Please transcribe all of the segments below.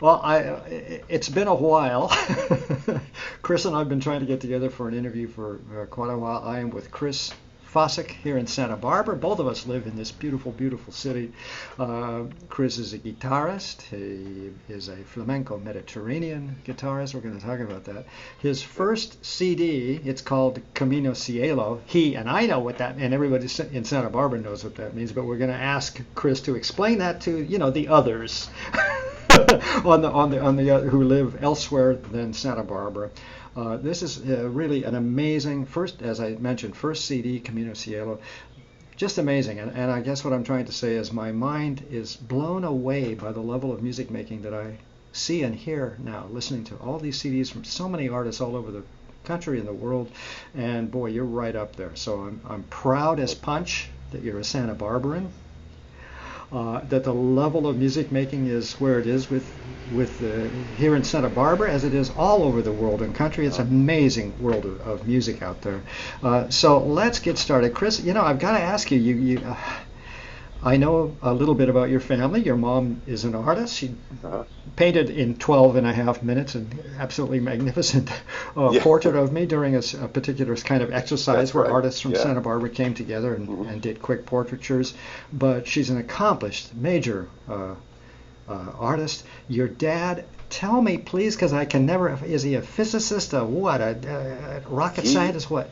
Well, it's been a while. Chris and I have been trying to get together for an interview for quite a while. I am with Chris Fossek here in Santa Barbara. Both of us live in this beautiful, beautiful city. Chris is a guitarist. He is a flamenco Mediterranean guitarist. We're going to talk about that. His first CD, it's called Camino Cielo. He and I know what that, and everybody in Santa Barbara knows what that means. But we're going to ask Chris to explain that to the others. Who live elsewhere than Santa Barbara. This is really an amazing first, as I mentioned, first CD, Camino Cielo. Just amazing, and I guess what I'm trying to say is my mind is blown away by the level of music making that I see and hear now, listening to all these CDs from so many artists all over the country and the world, and boy, you're right up there. So I'm proud as punch that you're a Santa Barbaran. That the level of music making is where it is with here in Santa Barbara as it is all over the world and country. It's an amazing world of music out there. So let's get started. Chris, I've got to ask you, I know a little bit about your family. Your mom is an artist. She painted in 12 and a half minutes an absolutely magnificent portrait of me during a particular kind of exercise. That's where artists from Santa Barbara came together and did quick portraitures. But she's an accomplished, major artist. Your dad, tell me please, because I can never, is he a physicist, a rocket scientist, what?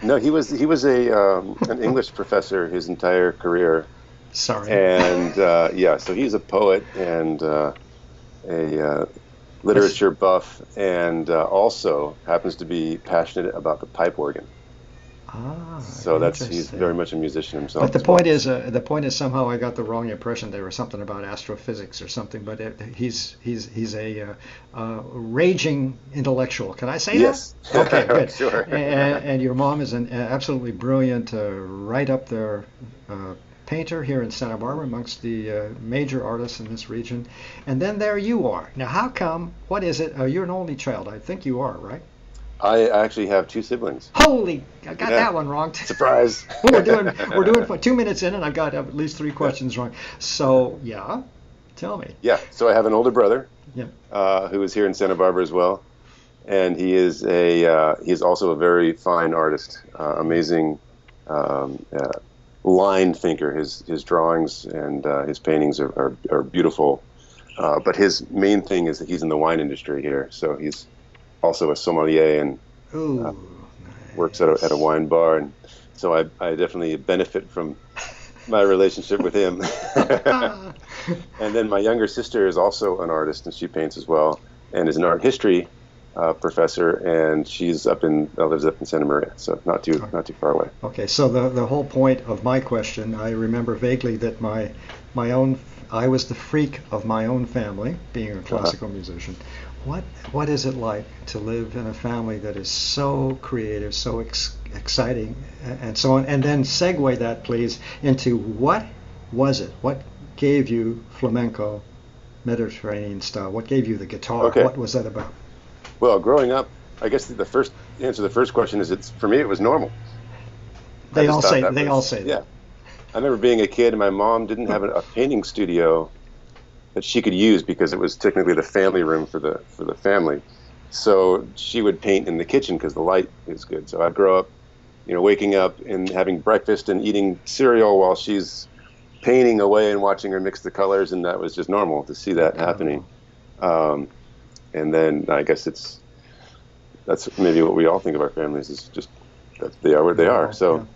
No, he was an English professor his entire career. Sorry. And so he's a poet and a literature buff, and also happens to be passionate about the pipe organ. So he's very much a musician himself. But the point is somehow I got the wrong impression. There was something about astrophysics or something. But he's a raging intellectual. Can I say yes. that? Yes. Okay, good. Sure. And your mom is an absolutely brilliant, right up there. Painter here in Santa Barbara, amongst the major artists in this region. And then there you are. Now, how come? What is it? You're an only child. I think you are, right? I actually have two siblings. Holy! I got that one wrong. Surprise! we're doing for 2 minutes in, and I've got at least 3 questions wrong. So, tell me. Yeah. So I have an older brother. Yeah. Who is here in Santa Barbara as well, and he is also a very fine artist. Amazing. Line thinker. His drawings and his paintings are beautiful, but his main thing is that he's in the wine industry here. So he's also a sommelier and works at a wine bar, and so I definitely benefit from my relationship with him. And then my younger sister is also an artist, and she paints as well, and is an art history professor, and she's lives up in Santa Maria, so not too far away. Okay, so the whole point of my question, I remember vaguely that I was the freak of my own family, being a classical musician. What is it like to live in a family that is so creative, so exciting, and so on? And then segue that, please, into what was it? What gave you flamenco, Mediterranean style? What gave you the guitar? Okay. What was that about? Well, growing up, I guess the first answer to the first question is for me it was normal. They all say that. Yeah. I remember being a kid and my mom didn't have a painting studio that she could use because it was technically the family room for the family. So she would paint in the kitchen because the light is good. So I'd grow up, waking up and having breakfast and eating cereal while she's painting away and watching her mix the colors, and that was just normal to see that happening. And then I guess that's maybe what we all think of our families is just that they are what they are. So,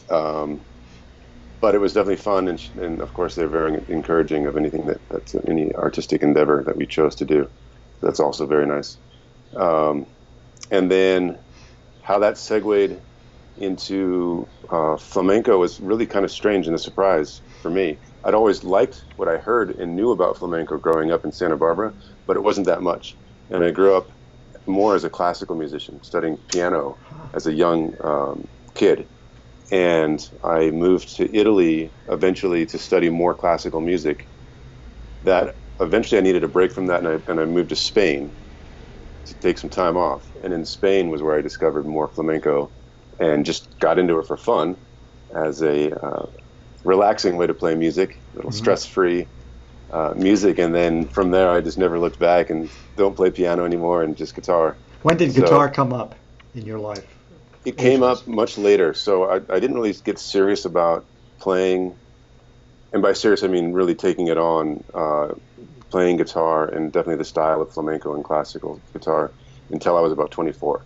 but it was definitely fun, and of course they're very encouraging of anything that's any artistic endeavor that we chose to do. That's also very nice. And then how that segued into flamenco was really kind of strange and a surprise for me. I'd always liked what I heard and knew about flamenco growing up in Santa Barbara, but it wasn't that much. And I grew up more as a classical musician, studying piano as a young kid. And I moved to Italy eventually to study more classical music. That eventually I needed a break from that, and I moved to Spain to take some time off. And in Spain was where I discovered more flamenco and just got into it for fun as a relaxing way to play music, a little stress-free. music, and then from there I just never looked back and don't play piano anymore and just guitar. When did So guitar come up in your life, it came age-wise? up much later. So I didn't really get serious about playing, and by serious I mean really taking it on, playing guitar and definitely the style of flamenco and classical guitar until I was about 24.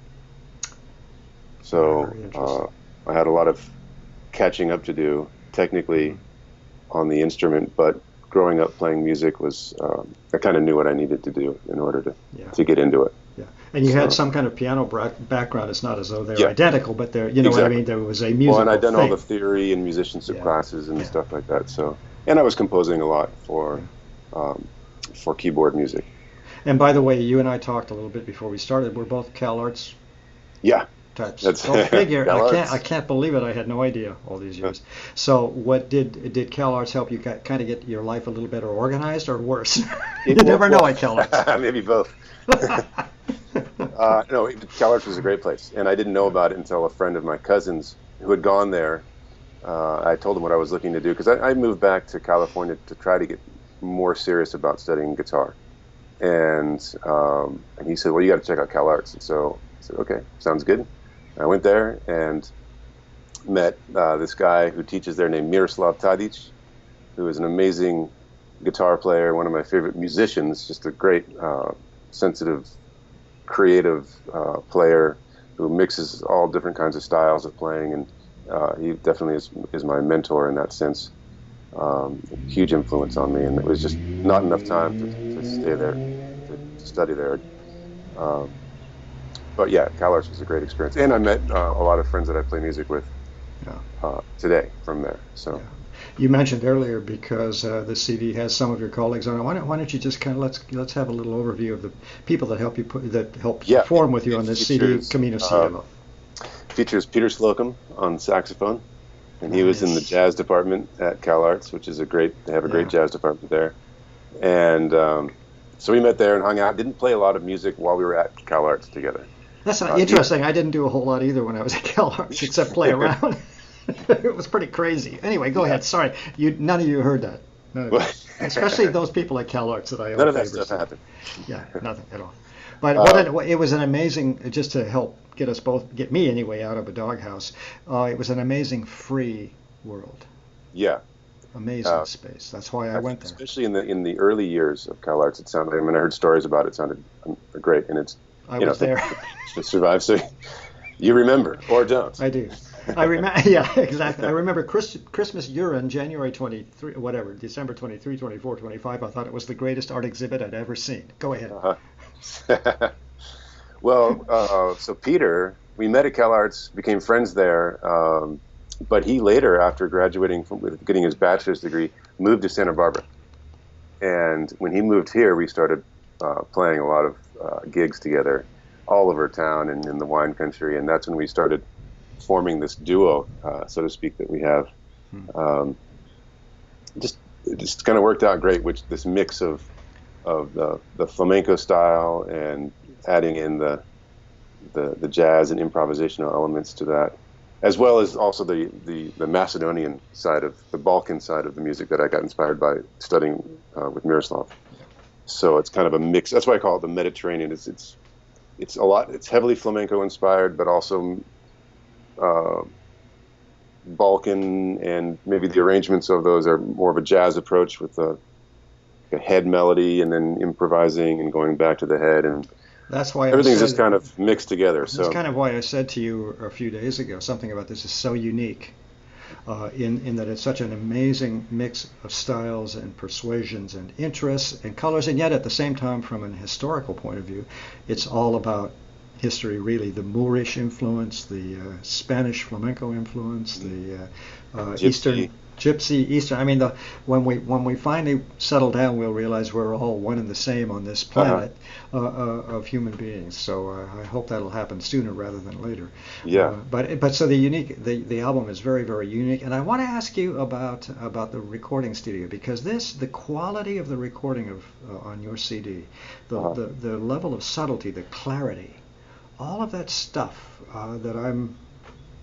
So Very interesting. I had a lot of catching up to do technically on the instrument, but growing up playing music was I kind of knew what I needed to do in order Yeah, to get into it. yeah. And you had So some kind of piano background. It's not as though they're yeah, identical, but they're, you know what I exactly. mean? There was a Well, and musical I'd done all the thing. theory and musicianship Yeah, classes and yeah, stuff like that. So, and I was composing a lot yeah. um, for keyboard music. And by the way, you and I talked a little bit before we started. We're both CalArts Yeah, types. that's Go figure. I Gallards. can't believe it. I had no idea all these years. So what did CalArts help you kind of get your life a little better organized or worse? You never know Well, at CalArts. maybe both. No, CalArts was a great place, and I didn't know about it until a friend of my cousin's who had gone there. I told him what I was looking to do because I moved back to California to try to get more serious about studying guitar, and he said, "Well, you got to check out CalArts." And so I said, "Okay, sounds good." I went there and met this guy who teaches there named Miroslav Tadic, who is an amazing guitar player, one of my favorite musicians, just a great, sensitive, creative player who mixes all different kinds of styles of playing, and he definitely is my mentor in that sense. Huge influence on me, and it was just not enough time to stay there, to study there. Um, but yeah, CalArts was a great experience, and I met a lot of friends that I play music with Yeah, today from there. So yeah. You mentioned earlier because the CD has some of your colleagues on it. Why don't you just kind of let's have a little overview of the people that help you that help yeah, perform with you it on this CD features Camino Cielo. Peter Slocum on saxophone, and he was in the Nice. jazz department at CalArts, which is they have a great Yeah. jazz department there. And so we met there and hung out. Didn't play a lot of music while we were at CalArts together. That's not He, interesting. I didn't do a whole lot either when I was at CalArts except play around. It was pretty crazy. Anyway, go yeah, ahead. Sorry, none of you heard that. None of you. well, Especially those people at CalArts that I owe none of that favors stuff to. happened. Yeah, nothing at all. But Um, it was an amazing, just to help get us both, get me anyway, out of a doghouse. It was an amazing free world, yeah, amazing uh, space. That's why I went there. especially in the early years of CalArts, it sounded. I mean, I heard stories about it. It sounded great, and it's I was things there. that survive. So you remember or don't. I do. I remember. Yeah, exactly. I remember Christmas urine, January 23, whatever, December 23, 24, 25. I thought it was the greatest art exhibit I'd ever seen. Go ahead. Uh-huh. Well, so Peter, we met at CalArts, became friends there, but he later, after graduating from with getting his bachelor's degree, moved to Santa Barbara. And when he moved here, we started playing a lot of gigs together all over town and in the wine country, and that's when we started forming this duo, so to speak, that we have. Hmm. Um, just it just kind of worked out great, which this mix of the flamenco style and adding in the jazz and improvisational elements to that, as well as also the Macedonian side of the Balkan side of the music that I got inspired by studying with Miroslav. So it's kind of a mix. That's why I call it the Mediterranean. It's a lot. It's heavily flamenco inspired, but also uh, Balkan, and maybe the arrangements of those are more of a jazz approach with a head melody and then improvising and going back to the head, and That's why I everything's just said. kind of mixed together. That's So kind of why I said to you a few days ago something about this is so unique. In that it's such an amazing mix of styles and persuasions and interests and colors, and yet at the same time, from an historical point of view, it's all about history, really. The Moorish influence, the Spanish flamenco influence, the Eastern gypsy, Eastern. I mean, when we finally settle down, we'll realize we're all one and the same on this uh-huh. planet of human beings. So I hope that'll happen sooner rather than later. Yeah, But so the album is very, very unique, and I want to ask you about the recording studio, because the quality of the recording of on your CD, uh-huh. the level of subtlety, the clarity, all of that stuff that I'm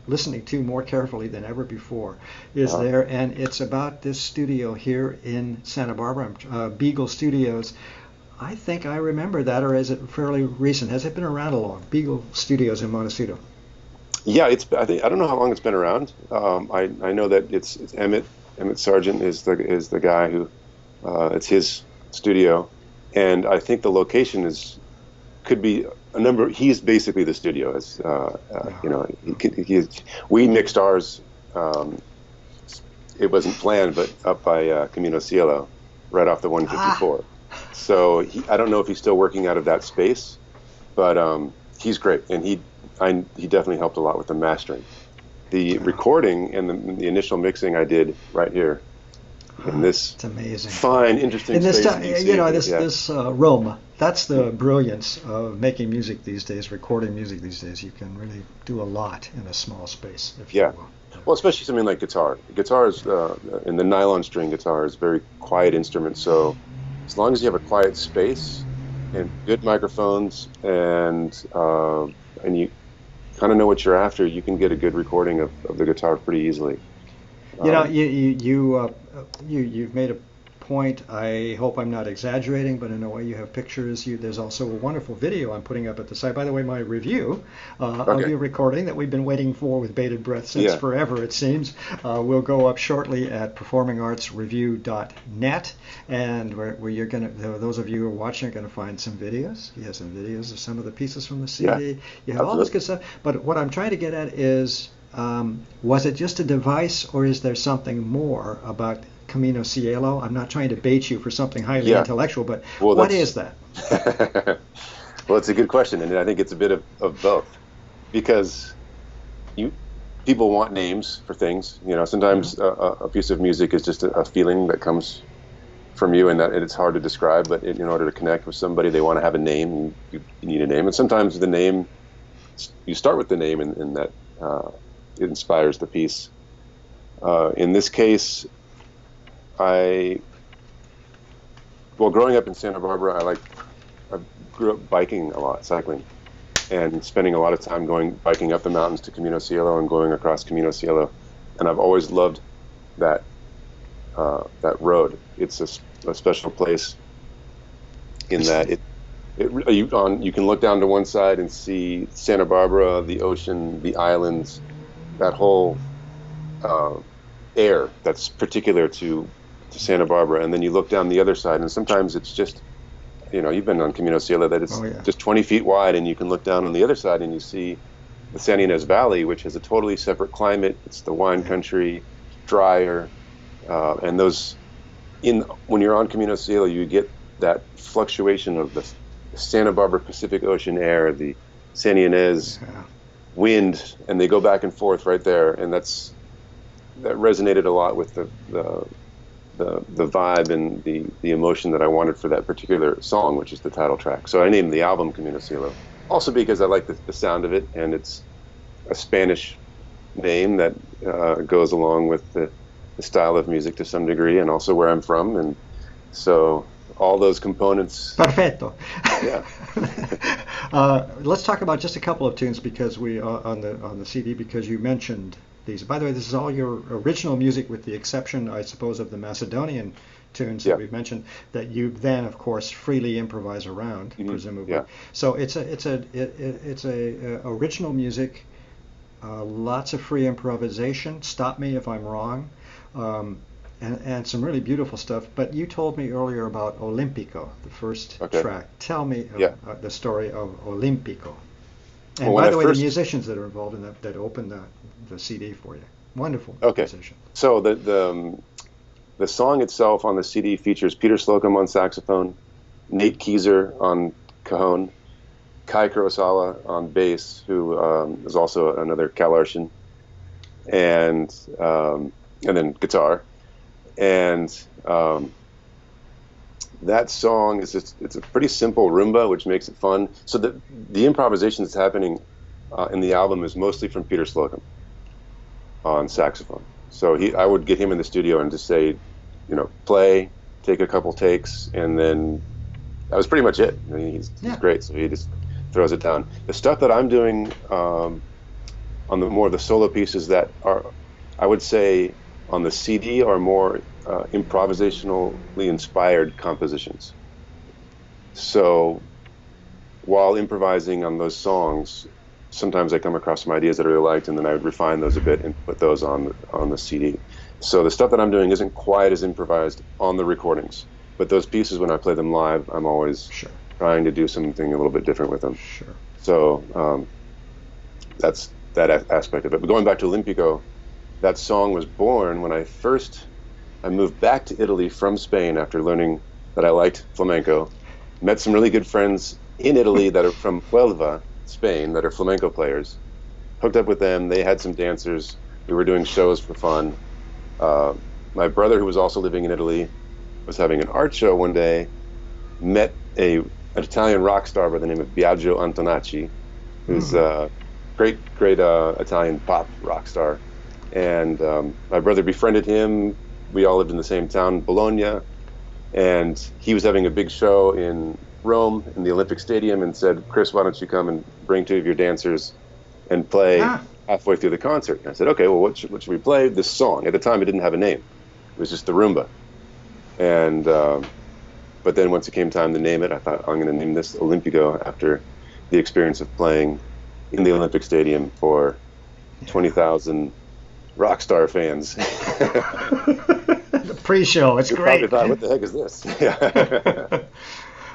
listening to more carefully than ever before is Uh-huh. there, and it's about this studio here in Santa Barbara, Beagle Studios. I think I remember that, or is it fairly recent? Has it been around a long? Beagle Studios in Montecito. Yeah, I don't know how long it's been around. I know that it's Emmett Sargent is the guy who it's his studio, and I think the location could be a number. He's basically the studio. As you know, we mixed ours. It wasn't planned, but up by Camino Cielo, right off the 154. So I don't know if he's still working out of that space, but he's great, and he definitely helped a lot with the mastering. The recording and the initial mixing I did right here in this it's amazing. Fine, interesting in this space. this room. That's the brilliance of making music these days, recording music these days. You can really do a lot in a small space, if you will. Well, especially something like guitar. Guitar is, and the nylon string guitar is a very quiet instrument. So as long as you have a quiet space and good microphones and you kind of know what you're after, you can get a good recording of the guitar pretty easily. You know, you've made a point. I hope I'm not exaggerating, but in a way, you have pictures. There's also a wonderful video I'm putting up at the site. By the way, my review of your recording that we've been waiting for with bated breath since forever, it seems, will go up shortly at performingartsreview.net, and where you're going to, those of you who are watching are going to find some videos. You have some videos of some of the pieces from the CD. You have all this good stuff. But what I'm trying to get at is, was it just a device, or is there something more about Camino Cielo? I'm not trying to bait you for something highly intellectual, but what is that? Well, it's a good question, and I think it's a bit of both, because people want names for things. You know, sometimes a piece of music is just a feeling that comes from you, and that it's hard to describe. But in order to connect with somebody, they want to have a name. You need a name, and sometimes the name, you start with the name, and that it inspires the piece. In this case, growing up in Santa Barbara, I grew up biking a lot, cycling, and spending a lot of time biking up the mountains to Camino Cielo and going across Camino Cielo, and I've always loved that road. It's a special place in that you can look down to one side and see Santa Barbara, the ocean, the islands, that whole air that's particular to Santa Barbara, and then you look down the other side, and sometimes it's just, you've been on Camino Cielo, that it's just 20 feet wide, and you can look down on the other side and you see the San Ynez Valley, which has a totally separate climate. It's the wine country, drier, and when you're on Camino Cielo, you get that fluctuation of the Santa Barbara Pacific Ocean air, the San Ynez wind, and they go back and forth right there, and that resonated a lot with the vibe and the emotion that I wanted for that particular song, which is the title track. So I named the album Camino Cielo, also because I like the sound of it, and it's a Spanish name that goes along with the style of music to some degree, and also where I'm from, and so all those components. Perfetto. Yeah. Let's talk about just a couple of tunes, because we on the CD, because you mentioned these. By the way, this is all your original music, with the exception, I suppose, of the Macedonian tunes that we've mentioned, that you then, of course, freely improvise around, presumably. Yeah. So it's a original music, lots of free improvisation. Stop me if I'm wrong. And some really beautiful stuff. But you told me earlier about Olimpico, the first track. Tell me the story of Olimpico. And by the way, the musicians that are involved in that opened the CD for you. Wonderful musicians. So the song itself on the CD features Peter Slocum on saxophone, Nate Kieser on cajon, Kai Kurosawa on bass, who is also another Calartian, and then guitar. And that song it's a pretty simple rumba, which makes it fun. So the improvisation that's happening in the album is mostly from Peter Slocum on saxophone. So I would get him in the studio and just say, play, take a couple takes, and then that was pretty much it. I mean, he's great, so he just throws it down. The stuff that I'm doing on the more of the solo pieces that are, I would say, on the CD are more improvisationally inspired compositions. So while improvising on those songs, sometimes I come across some ideas that I really liked, and then I would refine those a bit and put those on the CD. So the stuff that I'm doing isn't quite as improvised on the recordings, but those pieces, when I play them live, I'm always Sure. trying to do something a little bit different with them. Sure. So that's that aspect of it. But going back to Olimpico, that song was born when I moved back to Italy from Spain after learning that I liked flamenco. Met some really good friends in Italy that are from Huelva, Spain, that are flamenco players. Hooked up with them. They had some dancers. We were doing shows for fun. My brother, who was also living in Italy, was having an art show one day. Met an Italian rock star by the name of Biagio Antonacci, who's a great Italian pop rock star. And my brother befriended him. We all lived in the same town, Bologna. And he was having a big show in Rome in the Olympic Stadium and said, Chris, why don't you come and bring 2 of your dancers and play halfway through the concert? And I said, okay, well, what should we play? This song. At the time, it didn't have a name. It was just the rumba. And but then once it came time to name it, I thought, I'm going to name this Olimpico after the experience of playing in the Olympic Stadium for 20,000 rock star fans. The pre-show, it's you great. Probably thought, what the heck is this?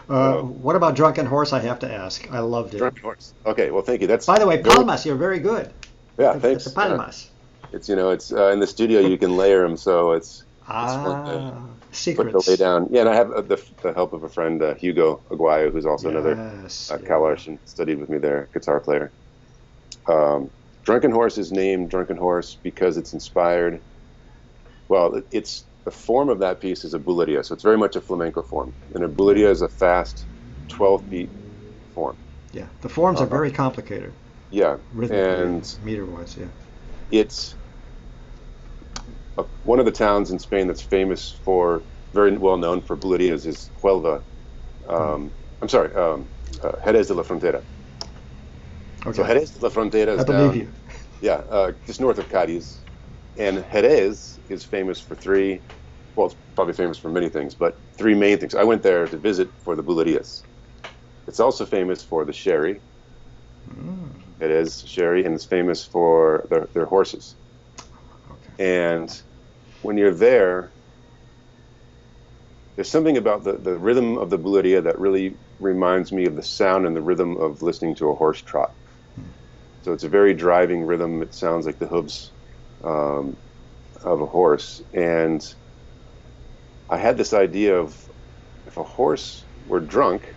What about Drunken Horse? I have to ask. I loved it. Drunken Horse. Okay, well, thank you. That's By the way, palmas. You're very good. Yeah, thanks. The palmas. It's it's in the studio you can layer them, so it's secrets. Put the lay down. Yeah, and I have the help of a friend, Hugo Aguayo, who's also another CalArts, studied with me there, guitar player. Drunken Horse is named Drunken Horse because it's inspired. Well, it's the form of that piece is a bulería, so it's very much a flamenco form, and a bulería is a fast 12-beat form. Yeah, the forms are very complicated. Yeah, rhythmically, and meter-wise, yeah. It's one of the towns in Spain that's famous for, very well known for bulerías is Huelva. Jerez de la Frontera. Okay. So Jerez de la Frontera is I believe you. Yeah, just north of Cádiz. And Jerez is famous for it's probably famous for many things, but 3 main things. I went there to visit for the bulerías. It's also famous for the sherry. Jerez sherry, and it's famous for their horses. Okay. And when you're there's something about the rhythm of the bulería that really reminds me of the sound and the rhythm of listening to a horse trot. So it's a very driving rhythm. It sounds like the hooves of a horse. And I had this idea of if a horse were drunk,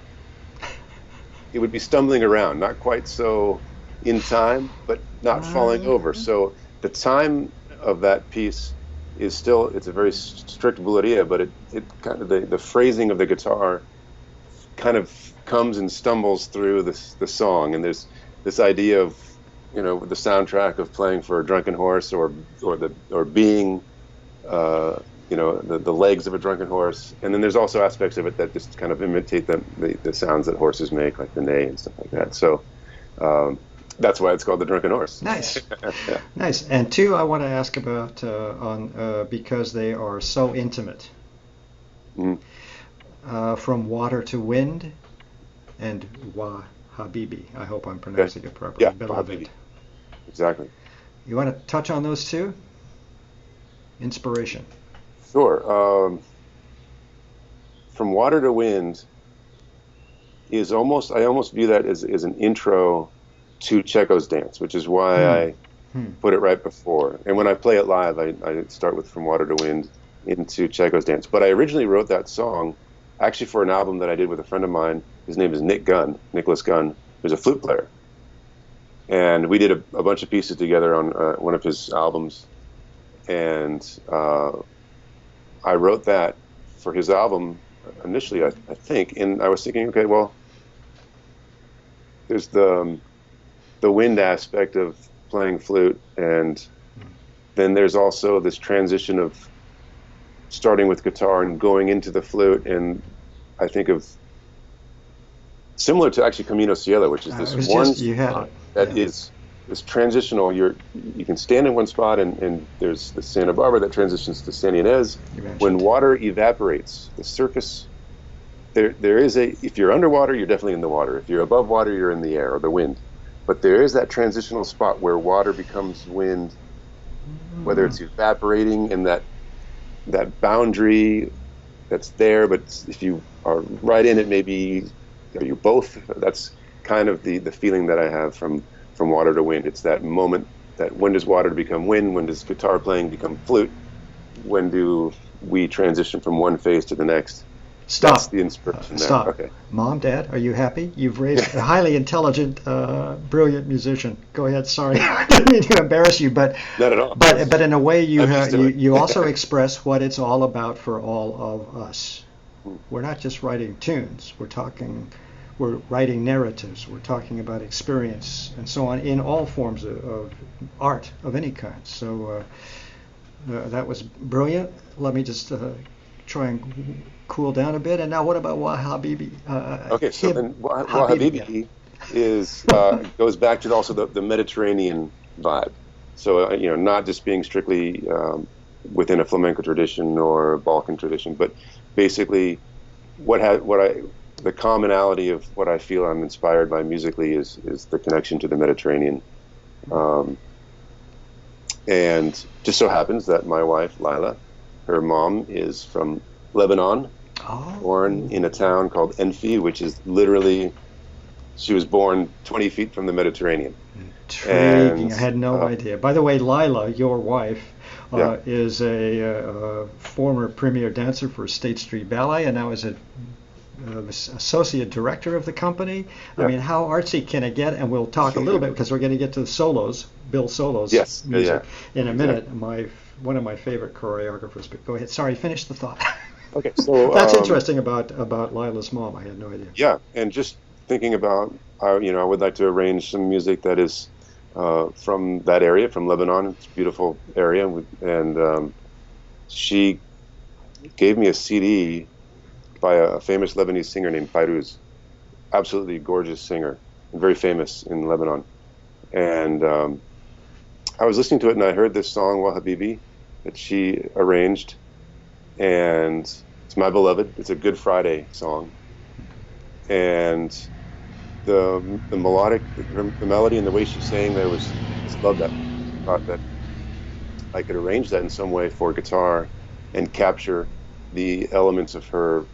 it would be stumbling around, not quite so in time, but not falling over. So the time of that piece is still, it's a very strict bulería, but it kind of, the phrasing of the guitar kind of comes and stumbles through the song. And there's this idea of, the soundtrack of playing for a drunken horse or being, the legs of a drunken horse. And then there's also aspects of it that just kind of imitate the sounds that horses make, like the neigh and stuff like that. So that's why it's called the Drunken Horse. Nice. Yeah. Nice. And 2, I want to ask about because they are so intimate. From Water to Wind and Wa Habibi. I hope I'm pronouncing it properly. Yeah, Beloved. Exactly. You want to touch on those 2? Inspiration. Sure. From Water to Wind I almost view that as an intro to Checo's dance, which is why I put it right before. And when I play it live, I start with From Water to Wind into Checo's dance. But I originally wrote that song actually for an album that I did with a friend of mine. His name is Nicholas Gunn, who's a flute player. And we did a bunch of pieces together on one of his albums. And I wrote that for his album initially, I think. And I was thinking, okay, well, there's the wind aspect of playing flute, and then there's also this transition of starting with guitar and going into the flute, and I think of similar to actually Camino Cielo, which is this one song that is this transitional. You can stand in one spot, and there's the Santa Barbara that transitions to San Ynez. When water evaporates, the surface there is if you're underwater, you're definitely in the water. If you're above water, you're in the air or the wind. But there is that transitional spot where water becomes wind, whether it's evaporating, and that boundary that's there. But if you are right in it, maybe are you both? That's kind of the feeling that I have from water to wind. It's that moment that when does water become wind? When does guitar playing become flute? When do we transition from one phase to the next? Stop. That's the inspiration there. Stop. Okay. Mom, Dad, are you happy? You've raised a highly intelligent, brilliant musician. Go ahead. Sorry, I didn't mean to embarrass you, but not at all. But in a way, you also express what it's all about for all of us. We're not just writing tunes. We're writing narratives. We're talking about experience and so on in all forms of art of any kind. So that was brilliant. Let me just try and cool down a bit. And now what about Wah Habibi? Okay, so then Wah Habibi is goes back to also the Mediterranean vibe. So not just being strictly within a flamenco tradition or a Balkan tradition, but basically the commonality of what I feel I'm inspired by musically is the connection to the Mediterranean. And just so happens that my wife, Lila, her mom is from Lebanon, born in a town called Enfi, which is literally, she was born 20 feet from the Mediterranean. Intriguing. I had no idea. By the way, Lila, your wife, is a former premier dancer for State Street Ballet, and now is a associate director of the company. I mean, how artsy can it get? And we'll talk a little bit because we're going to get to the solos, Bill Solo's music in a minute. One of my favorite choreographers. But go ahead. Sorry, finish the thought. Okay, so that's interesting about Lila's mom. I had no idea. Yeah, and just thinking about, I would like to arrange some music that is from that area, from Lebanon. It's a beautiful area, and she gave me a CD by a famous Lebanese singer named Fairuz, absolutely gorgeous singer, and very famous in Lebanon. And I was listening to it, and I heard this song, Wah Habibi, that she arranged, and it's My Beloved. It's a Good Friday song. And the melodic, the melody and the way she sang there was, I just loved that. I thought that I could arrange that in some way for guitar and capture the elements of her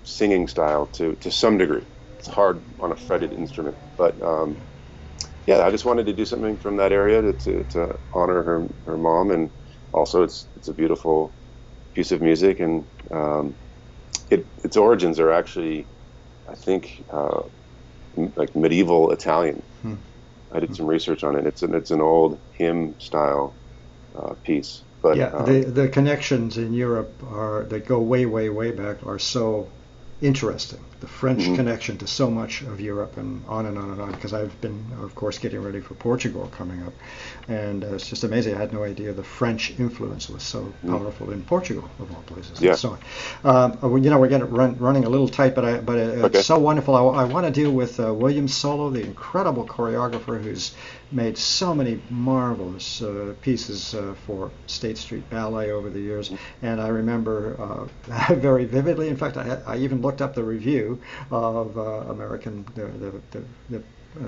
singing style to some degree. It's hard on a fretted instrument, but I just wanted to do something from that area to honor her mom, and also it's a beautiful piece of music, and its origins are actually, I think, like medieval Italian. I did some research on it. It's an old hymn style piece. But the connections in Europe that go way, way, way back are so interesting. The French connection to so much of Europe, and on and on and on, because I've been, of course, getting ready for Portugal coming up, and it's just amazing. I had no idea the French influence was so powerful in Portugal, of all places. And so on. We're getting running a little tight, but it's so wonderful. I want to deal with William Solo, the incredible choreographer who's made so many marvelous pieces for State Street Ballet over the years, and I remember very vividly. In fact, I even looked up the review of American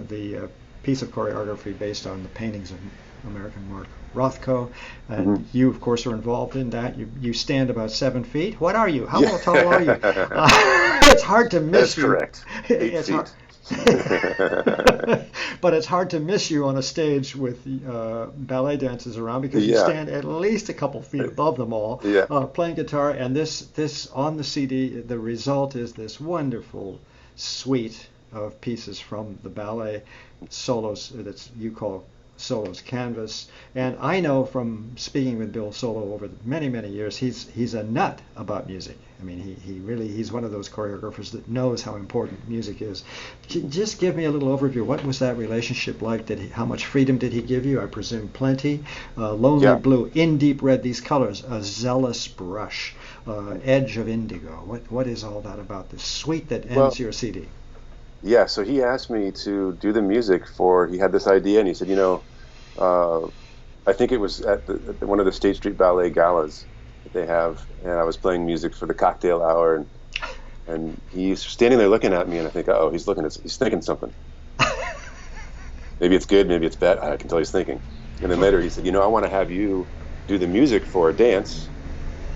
the piece of choreography based on the paintings of American Mark Rothko, and you, of course, are involved in that. You stand about 7 feet. What are you? How tall are you? It's hard to miss you. That's correct. 8 feet. But it's hard to miss you on a stage with ballet dancers around, because you stand at least a couple feet above them all, playing guitar. And this on the CD, the result is this wonderful suite of pieces from the ballet solos that you call Solo's Canvas. And I know from speaking with Bill Solo over many, many years, he's a nut about music. I mean, he's one of those choreographers that knows how important music is. Just give me a little overview. What was that relationship like? How much freedom did he give you? I presume plenty. Lonely blue, in deep red, these colors, a zealous brush, edge of indigo. What is all that about this suite that ends your CD? Yeah, so he asked me to do the music for. He had this idea, and he said, uh, I think it was at one of the State Street Ballet galas that they have, and I was playing music for the cocktail hour, and he's standing there looking at me, and I think, oh, he's thinking something. Maybe it's good, maybe it's bad. I can tell he's thinking. And then later he said, I want to have you do the music for a dance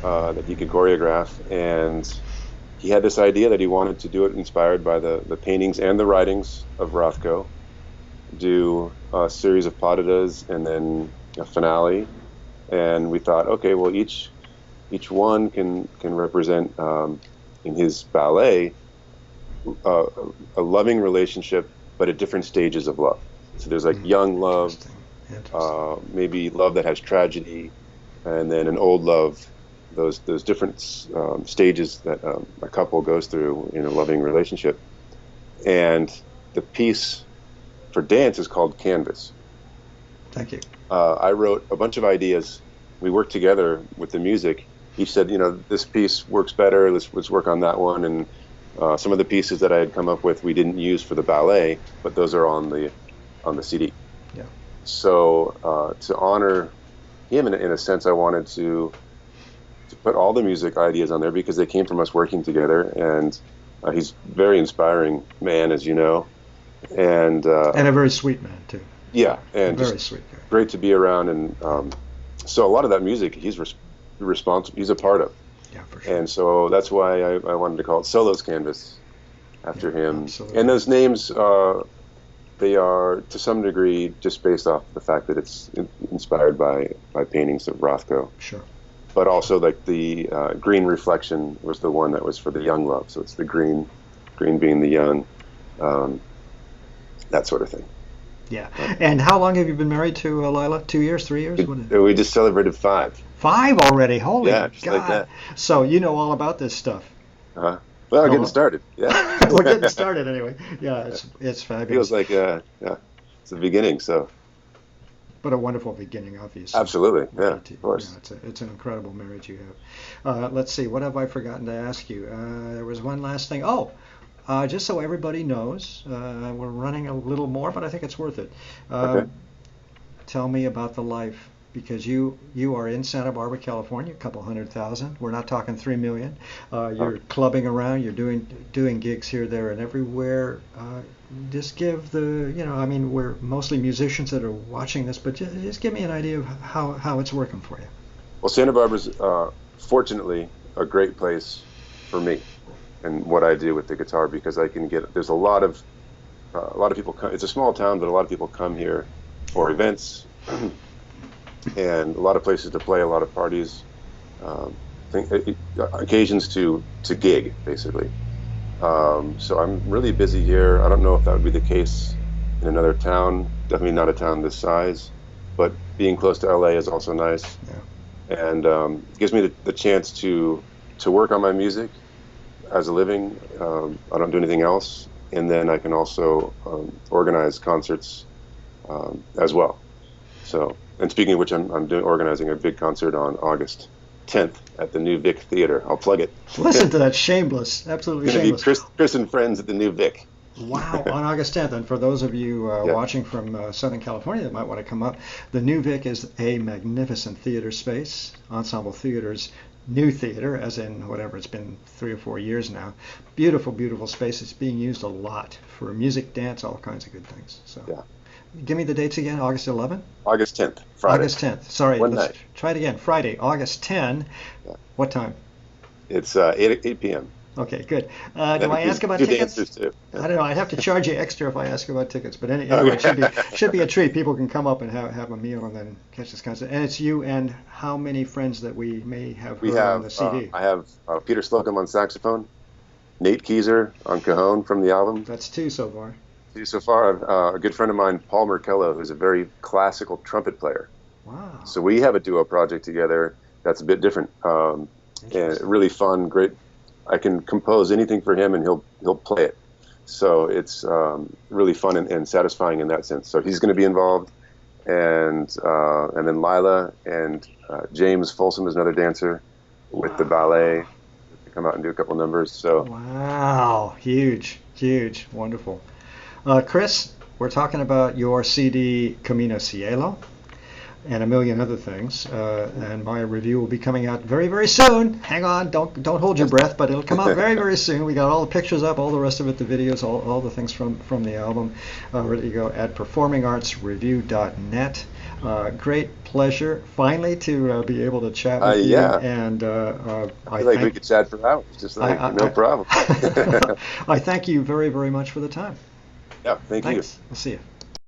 that he could choreograph, and he had this idea that he wanted to do it inspired by the paintings and the writings of Rothko, do a series of patadas and then a finale. And we thought, okay, well, each one can represent in his ballet uh, a loving relationship, but at different stages of love. So there's like young love, maybe love that has tragedy, and then an old love. Those different stages that a couple goes through in a loving relationship. And the piece for dance is called Canvas. Thank you. I wrote a bunch of ideas. We worked together with the music. He said, this piece works better. Let's work on that one. And some of the pieces that I had come up with we didn't use for the ballet, but those are on the CD. Yeah. So to honor him, in a sense, I wanted to put all the music ideas on there because they came from us working together, and he's a very inspiring man, as you know, and a very sweet man too. Yeah, and very sweet guy. Great to be around, and so a lot of that music he's responsible. He's a part of. Yeah, for sure. And so that's why I wanted to call it Solo's Canvas after him. Absolutely. And those names, they are to some degree just based off the fact that it's inspired by paintings of Rothko. Sure. But also, like the green reflection was the one that was for the young love. So it's the green being the young, that sort of thing. Yeah. And how long have you been married to Lila? 2 years, 3 years? We just celebrated 5. 5 already? Holy God. Like that. So you know all about this stuff. Uh-huh. Well, getting started. Yeah. We're getting started anyway. Yeah, it's fabulous. Feels like it's the beginning. So. But a wonderful beginning, obviously. Absolutely, yeah, of course. Yeah, it's an incredible marriage you have. Let's see, what have I forgotten to ask you? There was one last thing. Just so everybody knows, we're running a little more, but I think it's worth it. Okay. Tell me about the life, because you are in Santa Barbara, California, a couple 100,000. We're not talking 3 million. You're clubbing around. You're doing gigs here, there, and everywhere. Just give we're mostly musicians that are watching this, but just give me an idea of how it's working for you. Well, Santa Barbara's fortunately a great place for me and what I do with the guitar, because I can get, there's a lot of people come, it's a small town, but a lot of people come here for events and a lot of places to play, a lot of parties, occasions to gig, basically. So I'm really busy here. I don't know if that would be the case in another town. Definitely not a town this size, but being close to LA is also nice. Yeah. And gives me the chance to work on my music as a living. I don't do anything else, and then I can also organize concerts as well. So, and speaking of which, I'm organizing a big concert on August 10th at the New Vic Theater. I'll plug it. Listen to that, shameless, absolutely shameless. It's going to be Chris and friends at the New Vic. Wow, on August 10th. And for those of you watching from Southern California that might want to come up, the New Vic is a magnificent theater space. Ensemble Theater's new theater, as in whatever, it's been 3 or 4 years now. Beautiful, beautiful space. It's being used a lot for music, dance, all kinds of good things. So. Yeah. Give me the dates again. August 11th? August 10th, Friday. August 10th. Sorry, One let's night. Try it again. Friday, August 10. Yeah. What time? It's 8 p.m. Okay, good. Do I ask about tickets? Too. Yeah. I don't know. I'd have to charge you extra if I ask about tickets. But anyway, it should be a treat. People can come up and have a meal and then catch this concert. And it's you and how many friends that we may have heard on the CD? I have Peter Slocum on saxophone, Nate Keyser on cajon from the album. That's 2 so far. So far, a good friend of mine, Paul Merkello, who's a very classical trumpet player. Wow. So we have a duo project together that's a bit different, and really fun, great. I can compose anything for him, and he'll play it. So it's really fun and satisfying in that sense. So he's going to be involved, and then Lila and James Folsom is another dancer with the ballet, with the come out and do a couple numbers. So Wow, huge, huge, wonderful. Chris, we're talking about your CD Camino Cielo and a million other things, and my review will be coming out very, very soon. Hang on, don't hold your breath, but it'll come out very, very soon. We got all the pictures up, all the rest of it, the videos, all the things from the album ready to go at performingartsreview.net. Great pleasure finally to be able to chat with you. Yeah. And I feel like we could chat for hours, just like no problem. I thank you very, very much for the time. Yeah, thank you. Thanks. We'll see you.